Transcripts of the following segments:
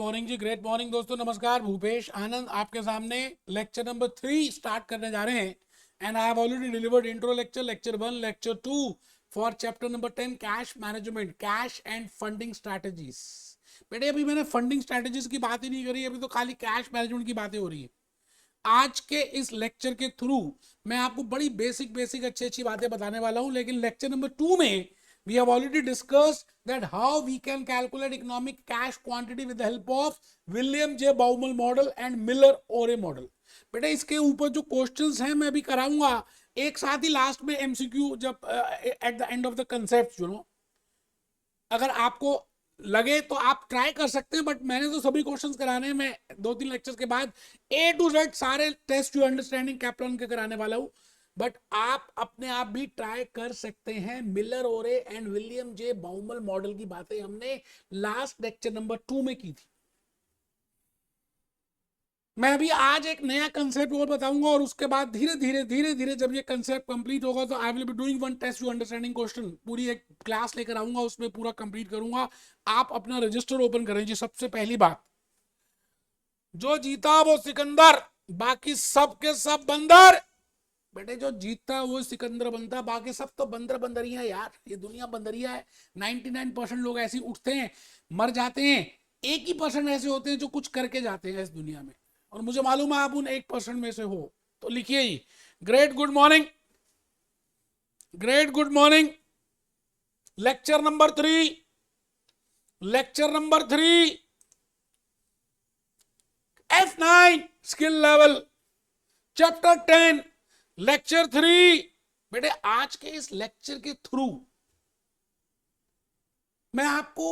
Morning जी, great morning दोस्तों। नमस्कार, भूपेश आनंद आपके सामने लेक्चर नंबर 3 स्टार्ट करने जा रहे हैं। And I have already delivered intro lecture, lecture 1, lecture 2 for chapter number 10 cash management, cash and funding strategies. बेटे अभी मैंने फंडिंग स्ट्रैटेजीज की बात ही नहीं करी, अभी तो खाली कैश मैनेजमेंट की बातें हो रही है। आज के इस लेक्चर के थ्रू मैं आपको बड़ी बेसिक बेसिक अच्छी अच्छी बातें बताने वाला हूं। लेकिन लेक्चर नंबर 2 में we have already discussed that how we can calculate economic cash quantity with the help of William J. Baumol model and Miller-Urey model। बेटा इसके ऊपर जो क्वेश्चंस हैं मैं भी कराऊंगा एक साथ ही लास्ट में एमसीक्यू, जब at the end of the concept अगर आपको लगे तो आप ट्राई कर सकते हैं। बट मैंने तो सभी क्वेश्चंस कराने हैं, मैं 2-3 लेक्चर्स के बाद A to Z सारे टेस्ट यू अंडरस्टैंडिंग कैप्लन के कराने वाला हूं। बट आप अपने आप भी ट्राई कर सकते हैं। मिलर ओरे and William J Baumol model की बातें हमने लास्ट लेक्चर नंबर 2 में की थी। मैं अभी आज एक नया कंसेप्ट और बताऊंगा और उसके बाद धीरे धीरे जब ये कंसेप्ट कंप्लीट होगा तो I will be doing one test you understanding question. पूरी एक क्लास लेकर आऊंगा, उसमें पूरा कंप्लीट करूंगा। आप अपना रजिस्टर ओपन करें जी। सबसे पहली बात, जो जीता वो सिकंदर, बाकी सब के सब बंदर। बेटे जो जीतता वो सिकंदर बनता, बाकी सब तो बंदर बंदरिया यार। ये दुनिया बंदरिया है। 99% लोग ऐसे उठते हैं, मर जाते हैं। 1% ऐसे होते हैं जो कुछ करके जाते हैं इस दुनिया में, और मुझे मालूम है आप उन 1% में से हो। तो लिखिए ही great good morning, great good morning. Lecture number 3, lecture number 3 F9 skill level, chapter 10, lecture 3। बेटे आज के इस लेक्चर के थ्रू मैं आपको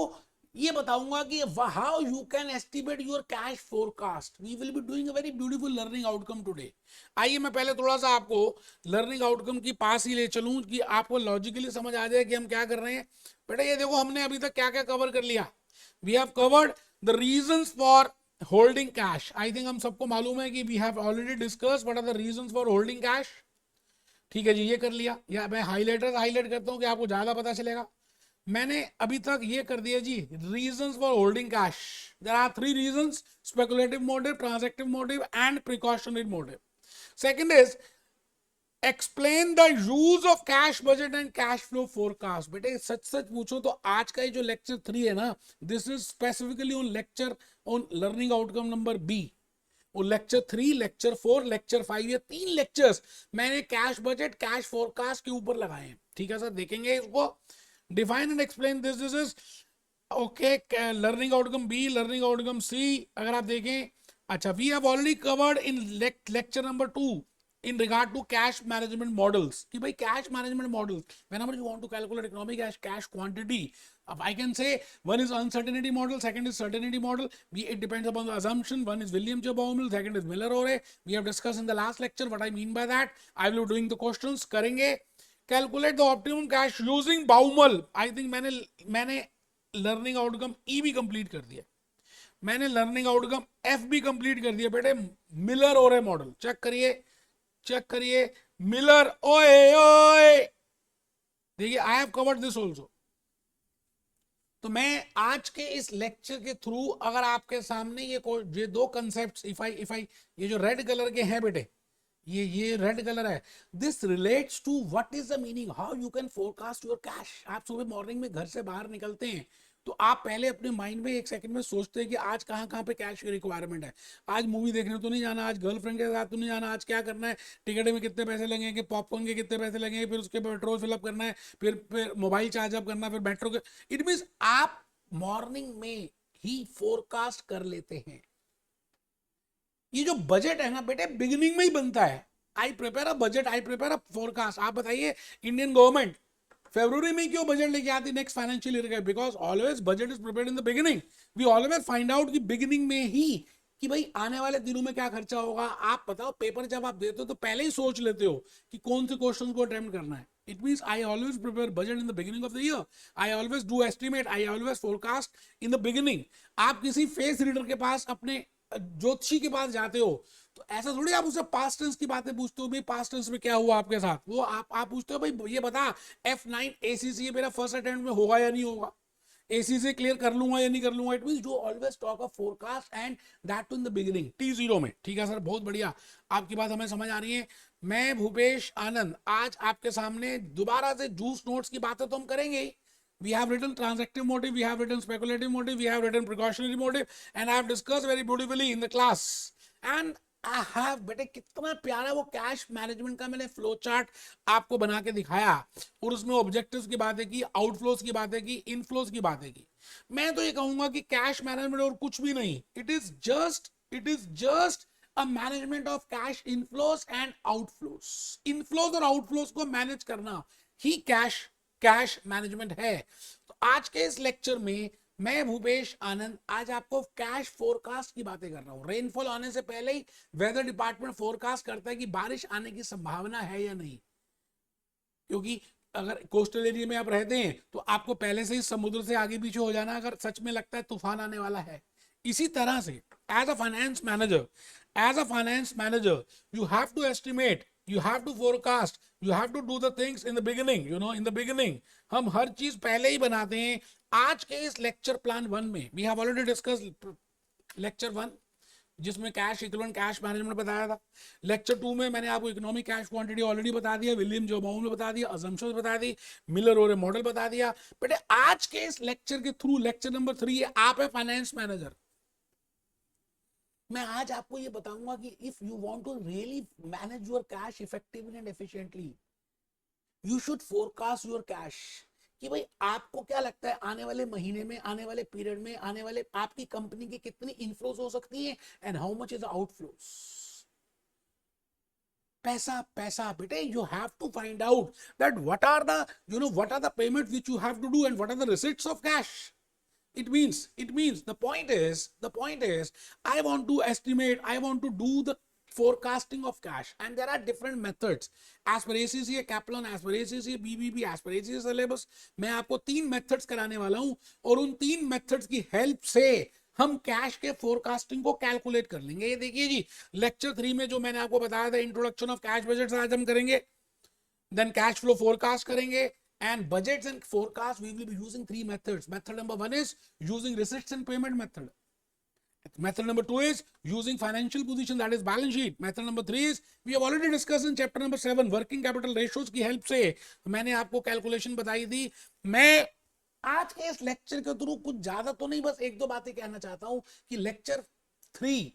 ये बताऊंगा कि how you can estimate your cash forecast. We will be doing a very beautiful learning outcome today. आइए मैं पहले थोड़ा सा आपको लर्निंग आउटकम की पास ही ले चलूं कि आपको लॉजिकली समझ आ जाए कि हम क्या कर रहे हैं। बेटे ये देखो हमने अभी तक क्या क्या कवर कर लिया। We have covered the reasons for holding cash. I think हम सबको मालूम है कि we have already discuss what are the reasons for holding cash. ठीक है जी, ये कर लिया। या मैं हाईलाइट करता हूं कि आपको ज्यादा पता चलेगा। मैंने अभी तक ये कर दिया जी, reasons for holding cash. There are 3 reasons: speculative motive, transactive motive and precautionary motive. Second is explain the use of cash budget and cash flow forecast. बेटे सच सच पूछो तो आज का ये जो लेक्चर 3 है ना, this is specifically on lecture on learning outcome number B. और लेक्चर 3, लेक्चर 4, लेक्चर 5, ये 3 लेक्चर्स मैंने कैश बजट, कैश फोरकास्ट के ऊपर लगाए हैं। ठीक है सर, देखेंगे इसको। Define and explain this is okay. Learning outcome B, learning outcome C अगर आप देखें, अच्छा we have already covered in lecture number 2 in regard to cash management models कि भाई cash management models whenever you want to calculate economic cash quantity, I can say one is uncertainty model, second is certainty model. It depends upon the assumption. One is William J. Baumol, second is Miller-Urey. We have discussed in the last lecture what I mean by that. I will be doing the questions करेंगे। Calculate the optimum cash using Baumol. I think मैंने learning outcome ई भी complete कर दिया, मैंने learning outcome F भी complete कर दिया। बेटे मिलर-ओरे मॉडल चेक करिए, चेक करिए। मिलर ओए ओए, देखिए I have covered this also. तो मैं आज के इस लेक्चर के थ्रू अगर आपके सामने ये 2 कंसेप्ट, इफ आई ये जो रेड कलर के हैं बेटे, ये रेड कलर है, this relates to what is the meaning, how you can forecast your cash. आप सुबह मॉर्निंग में घर से बाहर निकलते हैं तो आप पहले अपने माइंड में 1 सेकंड में सोचते हैं कि आज कहाँ कहाँ पे कैश की रिक्वायरमेंट है। आज मूवी देखने तो नहीं जाना, आज गर्लफ्रेंड के साथ तो नहीं जाना, आज क्या करना है, टिकट में कितने पैसे लगेंगे, पॉपकॉर्न के कितने पैसे लगेंगे, फिर उसके पेट्रोल फिलअप करना है, फिर मोबाइल चार्ज अप करना है, फिर मेट्रो के। इट मीन्स आप मॉर्निंग में ही फोरकास्ट कर लेते हैं। ये जो बजट है ना बेटे बिगिनिंग में ही बनता है। I prepare a budget, I prepare a forecast. आप बताइए इंडियन गवर्नमेंट फरवरी में क्यों बजट लेके आती नेक्स्ट फाइनेंशियल ईयर का? Because always budget is prepared in the beginning. We always find out कि बिगिनिंग में ही कि भाई आने वाले दिनों में क्या खर्चा होगा। आप बताओ पेपर जब आप देते हो तो पहले ही सोच लेते हो कि कौन से क्वेश्चन को अटेम्प्ट करना है। It means I always prepare budget in the beginning of the year. I always do estimate, I always forecast in the beginning. आप किसी फेस रीडर के पास, अपने ज्योतिषी के पास जाते हो तो ऐसा थोड़ी आप उससे पास्ट टेंस की बातें पूछते हो, भाई पास्ट टेंस में क्या हुआ आपके साथ, वो आप पूछते हो भाई ये बता F9 ACCA मेरा फर्स्ट अटेम्प्ट में होगा या नहीं होगा। एसी से क्लियर कर लूंगा या नहीं कर लूंगा, it means do always talk a forecast and that too in the beginning T0 में। ठीक है सर, बहुत बढ़िया, आपकी बात हमें समझ आ रही है। मैं भूपेश आनंद आज आपके सामने दोबारा से जूस नोट्स की बातें तो हम करेंगे ही। We have written transactive motive, we have written speculative motive, we have written precautionary motive, and I have discussed very beautifully in the class. And I have, बेटे कितना प्यारा वो कैश मैनेजमेंट का मैंने फ्लो चार्ट आपको बना के दिखाया, और उसमें ऑब्जेक्टिव्स की बातें की, आउटफ्लोज की बातें की, इनफ्लोज की बातें की। मैं तो ये कहूंगा कि कैश मैनेजमेंट और कुछ भी नहीं, it is just a management of cash inflows and outflows. Inflows और आउटफ्लोज को मैनेज करना ही कैश मैनेजमेंट है। तो आज के इस लेक्चर में मैं भूपेश आनंद आज आपको कैश फोरकास्ट की बातें कर रहा हूं। रेनफॉल आने से पहले ही वेदर डिपार्टमेंट फोरकास्ट करता है कि बारिश आने की संभावना है या नहीं, क्योंकि अगर कोस्टल एरिया में आप रहते हैं तो आपको पहले से ही समुद्र से आगे पीछे हो जाना अगर सच में लगता है तूफान आने वाला है। इसी तरह से as a finance manager you have to estimate, you have to forecast, you have to do the things in the beginning, in the beginning हम हर चीज पहले ही बनाते हैं। आज के इस लेक्चर प्लान 1 में we have already discussed lecture 1 जिसमें कैश इक्विवेलेंट कैश मैनेजमेंट बताया था। लेक्चर 2 में मैंने आपको इकोनॉमिक कैश क्वांटिटी ऑलरेडी बता दिया, विलियम जॉबाउन ने बता दिया, अजम्पशंस बता दी, मिलर ओरे मॉडल बता दिया। बेटे आज के इस लेक्चर के थ्रू लेक्चर नंबर 3 है, आप है फाइनेंस मैनेजर। मैं आज आपको ये बताऊंगा कि if you want to really manage your cash effectively and efficiently, you should forecast your cash. कि भाई आपको क्या लगता है आने वाले महीने में, आने वाले पीरियड में, आने वाले आपकी कंपनी की कितनी इनफ्लोज हो सकती है and how much is outflows. पैसा बेटे, you have to find out that what are the payment which you have to do and what are the receipts of cash. It means the point is I want to estimate, I want to do the forecasting of cash, and there are different methods as per ACCA Kaplan, as per ACCA BBB, as per ACCA syllabus। मैं आपको 3 methods कराने वाला हूं, और उन 3 methods की help से हम कैश के फोरकास्टिंग को कैलकुलेट कर लेंगे। ये देखिए जी, लेक्चर 3 में जो मैंने आपको बताया था इंट्रोडक्शन ऑफ कैश बजट आज हम करेंगे, देन कैश फ्लो फोरकास्ट करेंगे, and budgets and forecast we will be using 3 methods. Method number 1 is using receipts and payment method. Method number 2 is using financial position, that is balance sheet. Method number 3 is we have already discussed in chapter number 7 working capital ratios की help से मैंने आपको calculation बताई थी। मैं आज के इस लेक्चर के थ्रू कुछ ज्यादा तो नहीं, बस 1-2 बातें कहना चाहता हूं कि लेक्चर 3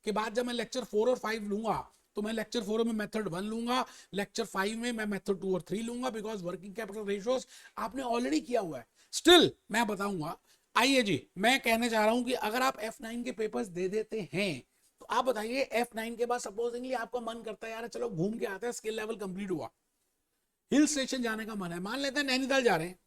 के बाद जब मैं लेक्चर 4 और 5 लूंगा तो मैं लेक्चर 4 में मेथड 1 लूंगा, लेक्चर 5 में मैं मेथड 2 और 3 लूंगा, बिकॉज वर्किंग कैपिटल रेशियोज आपने ऑलरेडी किया हुआ है। स्टिल मैं बताऊंगा। आइए जी, मैं कहने जा रहा हूं कि अगर आप F9 के पेपर्स दे देते हैं तो आप बताइए F9 के बाद सपोजिंगली आपका मन करता है यार चलो घूम के आते हैं, स्किल लेवल कंप्लीट हुआ, हिल स्टेशन जाने का मन है, मान लेते हैं नैनीताल जा रहे हैं।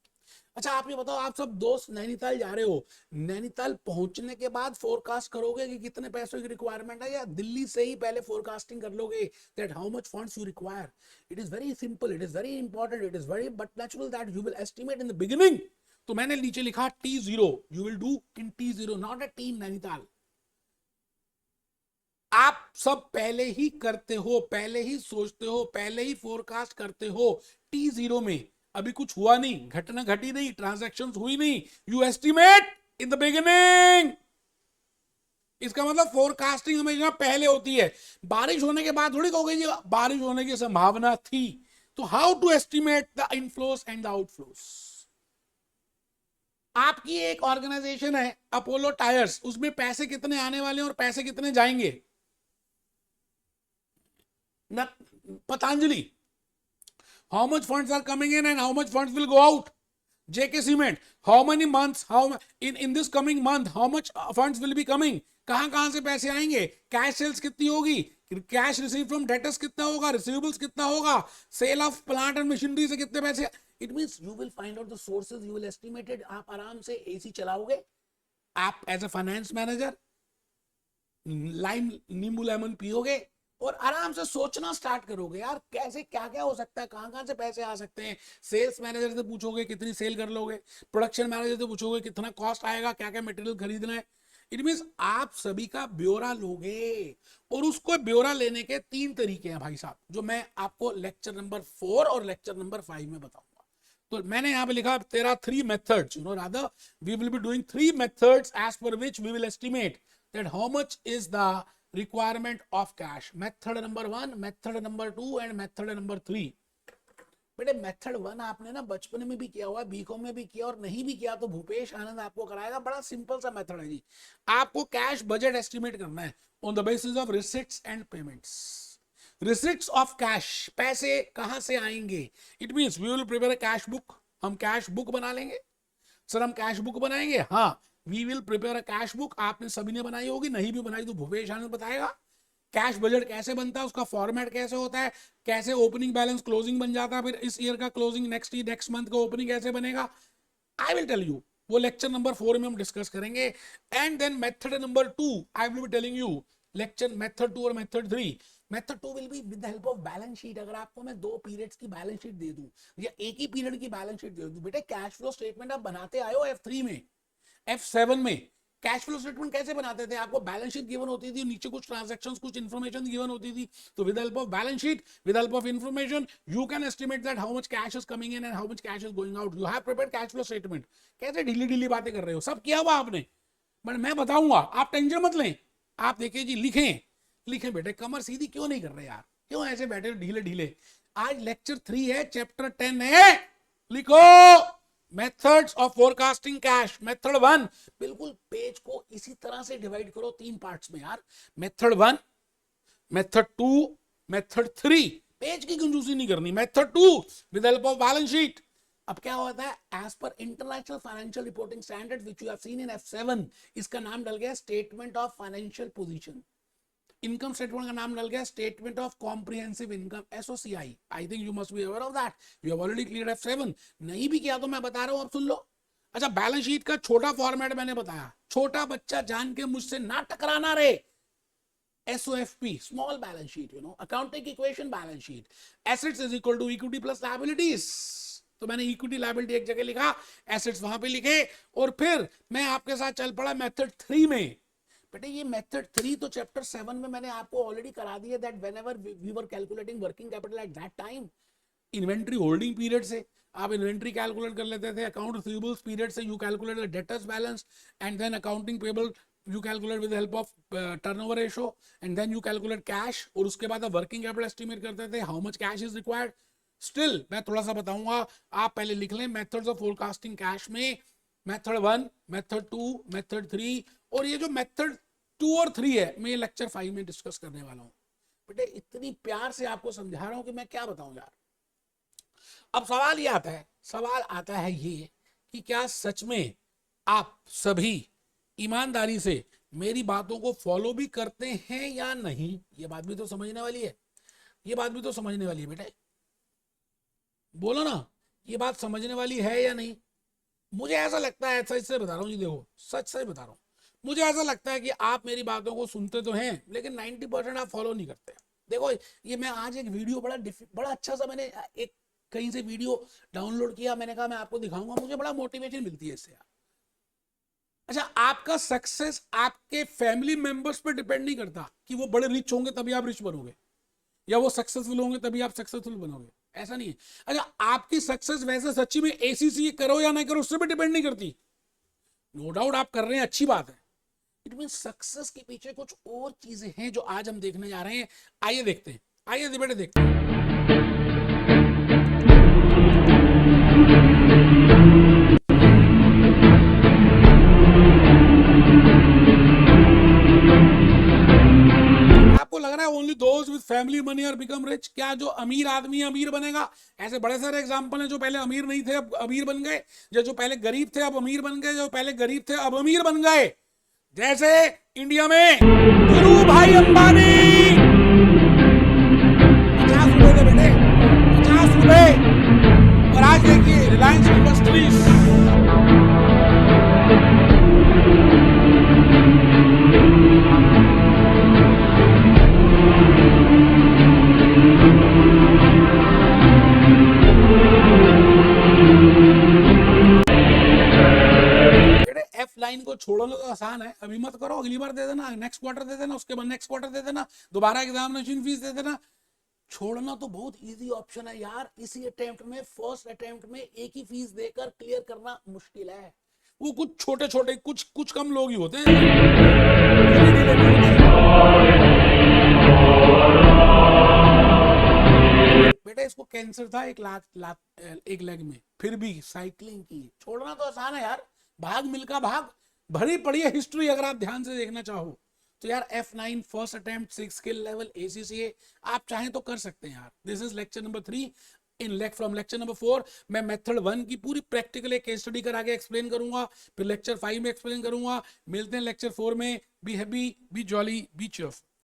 अच्छा आप ये बताओ, आप सब दोस्त नैनीताल जा रहे हो, नैनीताल पहुंचने के बाद फोरकास्ट करोगे कि कितने पैसों की रिक्वायरमेंट है, या दिल्ली से ही पहले फोरकास्टिंग कर लोगे that how much funds you require. It is very simple, it is very important, it is very but natural that you will estimate in the beginning. तो मैंने नीचे लिखा T0, you will do in T0 not a T in Nainital. आप सब पहले ही करते हो, पहले ही सोचते हो, पहले ही फोरकास्ट करते हो। T0 में अभी कुछ हुआ नहीं, घटना घटी नहीं, ट्रांजैक्शन हुई नहीं, you estimate in the beginning. इसका मतलब फोरकास्टिंग हमेशा पहले होती है, बारिश होने के बाद थोड़ी कहोगे जी बारिश होने की संभावना थी। तो how to estimate the inflows and the outflows. आपकी एक ऑर्गेनाइजेशन है अपोलो टायर्स, उसमें पैसे कितने आने वाले हैं और पैसे कितने जाएंगे। Patanjali, how much funds are coming in and how much funds will go out. JK Cement, how many months, in this coming month how much funds will be coming, कहां से पैसे आएंगे, कैश सेल्स कितनी होगी, कैश रिसीव फ्रॉम डेटर्स कितना होगा, receivables कितना होगा, sale of plant and machinery से कितने पैसे। It means you will find out the sources, you will estimate it. आप आराम से एसी चलाओगे, आप as a finance manager lime नींबू लेमन पियोगे और आराम से सोचना स्टार्ट करोगे यार कैसे क्या क्या हो सकता है, कहां से पैसे आ सकते हैं। सेल्स मैनेजर से पूछोगे कितनी सेल कर लोगे, प्रोडक्शन मैनेजर से पूछोगे कितना कॉस्ट आएगा, क्या क्या मटेरियल खरीदना है। इट मींस आप सभी का ब्यौरा लोगे, और उसको ब्यौरा लेने के 3 तरीके हैं भाई साहब, जो मैं आपको लेक्चर नंबर 4 और लेक्चर नंबर 5 में बताऊंगा। तो मैंने यहाँ पे लिखा तेरा 3 methods, rather we will be doing 3 methods as per which we will estimate that how much is the requirement of cash. Method number 1, method number 2 and method number 3. बेटे मेथड 1 आपने ना बचपन में भी किया हुआ है, बीकॉम में भी किया, और नहीं भी किया तो भूपेश आनंद आपको कराएगा. बड़ा सिंपल सा मेथड है जी. आपको कैश बजट एस्टिमेट करना है on the basis of receipts and payments. Receipts of cash, पैसे कहां से आएंगे. It means we will prepare a cash book. हम कैश बुक बना लेंगे. सर हम कैश बुक बनाएंगे, हाँ we will prepare a cash book. आपने सभी ने बनाई होगी, नहीं भी बनाई तो भूपेश आनंद बताएगा. कैश बजट कैसे बनता है, उसका फॉर्मेट कैसे होता है, कैसे ओपनिंग बैलेंस क्लोजिंग बन जाता है, फिर इस ईयर का क्लोजिंग नेक्स्ट मंथ का ओपनिंग कैसे बनेगा, आई विल टेल यू. वो लेक्चर नंबर 4 में हम डिस्कस करेंगे. And then method number 2 I will be telling you. Lecture method 2 और method 3. Method 2 will be with the help of balance sheet. अगर आपको मैं 2 पीरियड्स की बैलेंस शीट दे दूं या एक ही पीरियड की बैलेंस शीट दे दूं, बेटे कैश फ्लो स्टेटमेंट आप बनाते आए हो F3 में, F7 में. कैश फ्लो स्टेटमेंट कैसे बनाते थे, आपको बैलेंस शीट गिवन होती थी, नीचे कुछ ट्रांजैक्शंस, कुछ इंफॉर्मेशन गिवन होती थी. तो with help of balance sheet, with help of information, you can estimate that how much cash is coming in and how much cash is going out. You have prepared cash flow statement. कैसे ढीली ढीली बातें कर रहे हो, सब किया हुआ आपने, बट मैं बताऊंगा, आप टेंशन मत लें. आप देखिए जी, लिखें बेटे. कमर सीधी क्यों नहीं कर रहे यार, क्यों ऐसे बैठे ढीले ढीले. आज लेक्चर 3 है, चैप्टर 10 है. लिखो methods of forecasting cash. Method 1, बिल्कुल पेज को इसी तरह से डिवाइड करो 3 पार्ट्स में यार. Method 1, method 2, method 3. पेज की कंजूसी नहीं करनी. Method 2 with help of balance sheet. अब क्या होता है, as per international financial reporting standard which you have seen in F7, इसका नाम डल गया statement of financial position. Income statement का नाम डल गया statement of comprehensive income, SOCI. I think you must be aware of that. You have already cleared F7. नहीं भी किया तो मैं बता रहा हूं, अब सुन लो. अच्छा, बैलेंस शीट का छोटा फॉर्मेट मैंने बताया. छोटा बच्चा जान के मुझसे ना टकराना रे. SOFP, small balance sheet, accounting equation balance sheet. Assets is equal to equity plus liabilities. तो मैंने इक्विटी लायबिलिटी एक जगह लिखा, एसेट्स वहां पे लिखे, और फिर मैं आपके साथ चल पड़ा मेथड 3 में. बेटे ये मेथड 3 तो चैप्टर 7 में मैंने आपको ऑलरेडी करा दिया. That whenever we were calculating working capital at that time, inventory holding period से आप इन्वेंट्री कैलकुलेट कर लेते थे. अकाउंट रिसीवेबल्स पीरियड से you calculate the debtors balance, and then accounting payable you calculate with help of turnover ratio, and then you calculate cash. और उसके बाद आप वर्किंग कैपिटल एस्टिमेट करते थे, how much cash is required. Still मैं थोड़ा सा बताऊंगा, आप पहले लिख लें. मेथड्स ऑफ फोरकास्टिंग कैश में मेथड 1, मेथड 2, मेथड 3, और ये जो मेथड 2 और 3 है, मैं ये लेक्चर 5 में डिस्कस करने वाला हूं. बेटे इतनी प्यार से आपको समझा रहा हूं कि मैं क्या बताऊं यार. अब सवाल आता है ये कि क्या सच में आप सभी ईमानदारी से मेरी बातों को फॉलो भी करते हैं या नहीं. ये बात भी तो समझने वाली है. बेटे बोलो ना, ये बात समझने वाली है या नहीं. मुझे ऐसा लगता है, सच से बता रहा हूँ जी, देखो सच बता रहा हूँ, मुझे ऐसा लगता है कि आप मेरी बातों को सुनते तो हैं, लेकिन 90% आप फॉलो नहीं करते. देखो ये मैं आज एक वीडियो बड़ा अच्छा सा मैंने एक कहीं से वीडियो डाउनलोड किया, मैंने कहा मैं आपको दिखाऊंगा, मुझे बड़ा मोटिवेशन मिलती है इससे यार. अच्छा, आपका सक्सेस आपके फैमिली मेंबर्स पे डिपेंड नहीं करता कि वो बड़े रिच होंगे तभी आप रिच बनोगे, या वो सक्सेसफुल होंगे तभी आप सक्सेसफुल बनोगे. ऐसा नहीं है. अच्छा, आपकी सक्सेस वैसे सच्ची में ACCA करो या नहीं करो उससे भी डिपेंड नहीं करती. नो डाउट आप कर रहे हैं, अच्छी बात है. इट मीन सक्सेस के पीछे कुछ और चीजें हैं जो आज हम देखने जा रहे हैं. आइए देखते हैं, आइए बेटे देखते हैं. आपको लग रहा है only those with family money are become rich. क्या जो अमीर आदमी अमीर बनेगा? ऐसे बड़े सारे एग्जांपल हैं. जो पहले अमीर नहीं थे अब अमीर बन गए, जो पहले गरीब थे अब अमीर बन गए, जो पहले गरीब थे अब अमीर बन गए. जैसे इंडिया में गुरु भाई अंबानी 50 रुपए थे बेटे, 50 रुपए, और आज देखिए रिलायंस इंडस्ट्रीज. लाइन को छोड़ना तो आसान है, अभी मत करो, अगली बार दे देना, नेक्स्ट क्वार्टर दे देना, उसके बाद नेक्स्ट क्वार्टर दे देना, दोबारा एग्जामिनेशन फीस दे देना. छोड़ना तो बहुत इजी ऑप्शन है यार, इसी अटेम्प्ट में, फर्स्ट अटेम्प्ट में एक ही फीस देकर क्लियर करना मुश्किल है। वो कुछ छोटे छोटे कुछ कुछ कम लोग ही होते हैं। बेटा इसको कैंसर था एक एक लेग में, फिर भी साइकिलिंग की। छोड़ना तो आसान है यार, भाग मिल्खा भाग, भरी पड़ी है हिस्ट्री अगर आप ध्यान से देखना चाहो तो यार। F9 first attempt 6 skill level ACCA, आप चाहें तो कर सकते हैं यार। This is lecture number 3। From lecture number 4 मैं मेथड 1 की पूरी प्रैक्टिकल एक केस स्टडी करा के एक्सप्लेन करूंगा, फिर लेक्चर 5 में एक्सप्लेन करूंगा। मिलते हैं लेक्चर 4 में। Be happy, be jolly, be cheerful.